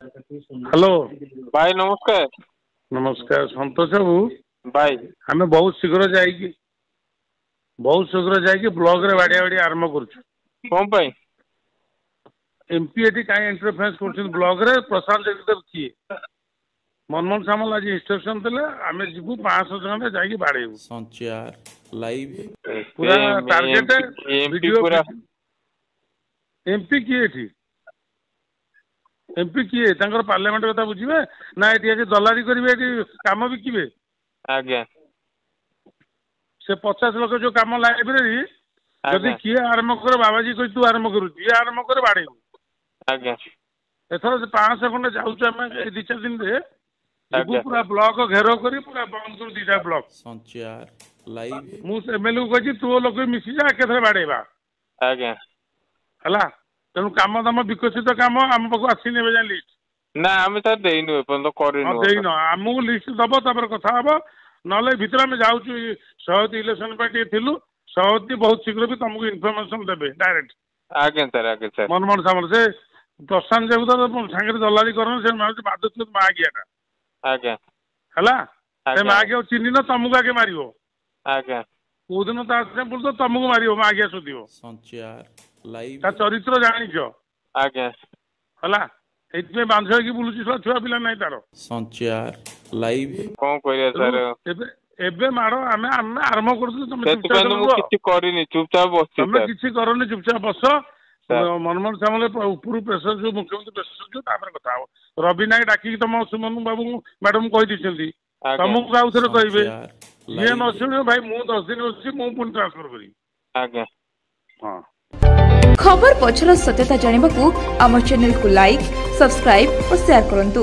Hello भाई नमस्कार। नमस्कार संतोष बाबू भाई आम बहुत शीघ्र जाइए ब्लॉक रे बाड़िया बाड़ी आरंभ करुँ कौन पाई एमपी एटी कहीं इंटरफेरेंस कर ब्लॉक रे प्रशांत जगदेव किए मनमोहन सामल आज इंस्ट्रक्शन देले आम जीवु 500 जन जाइए बाड़ेबू संचार लाइव पूरा टार्गेट एमपी वीडियो पूरा एमपी किए एमपी किए पार्लियामेंट कथा बुझे ना ये दलारी करेंगे कम बिकिबे आज्ञा से 50 लाख जो कम लाइब्रेरी जदि किए आरंभ कर बाबाजी कही तू आरंभ करू ये आरंभ कर बाड़ेबू आज्ञा एथर 500 खंडे जाऊे दी चार दिन पूरा ब्लॉक घेराव कर पूरा बंद कर दीटा ब्लॉक संचार लाइव मुझे एमएलए को कही तू लोग मिसी जा के बाड़ेबा आज्ञा है तेणु कम दाम विकसित कम आम पाक आसने लिस्ट ना आम सर देनु देन आमको लिस्ट दब तापर कथा हम ना भितर आम जाऊँ सभापति इलेक्शन थिलु सभापति बहुत शीघ्र भी तुमको इनफर्मेशन देवे डायरेक्ट आज्ञा सर मनमोहन सामल से प्रशांत जगदेव सागर दलाली कर बाधुत मागिया आज्ञा है मागिया चिन्ह तुमको आगे मार आज्ञा कौ दिन बोल तो तुमको मार मागिया शोध संचार लाइव ता चरित्र जानिछ आज्ञा है बांध होगी बुलूची छुआ पिला नहीं तार संचार लाइव कौन कर एबे मारो आमे आमे आरंभ करथु तुम चुपचाप बस तुम किछि करनी चुपचाप बस मनमोहन सामल ऊपर प्रेसर जो मुख्यमंत्री प्रेसर जो तापर कथा हो रवि नायक डाकी तुम सुमन बाबू मैडम कहि दिसंती तुमको आउ थरे कहबे ये न सुनो भाई मु 10 दिन होछि मु पुन ट्रांसफर करी आज्ञा हां खबर पछर सत्यता जानिबाकू आम चैनल को लाइक सब्सक्राइब और शेयर करंतु।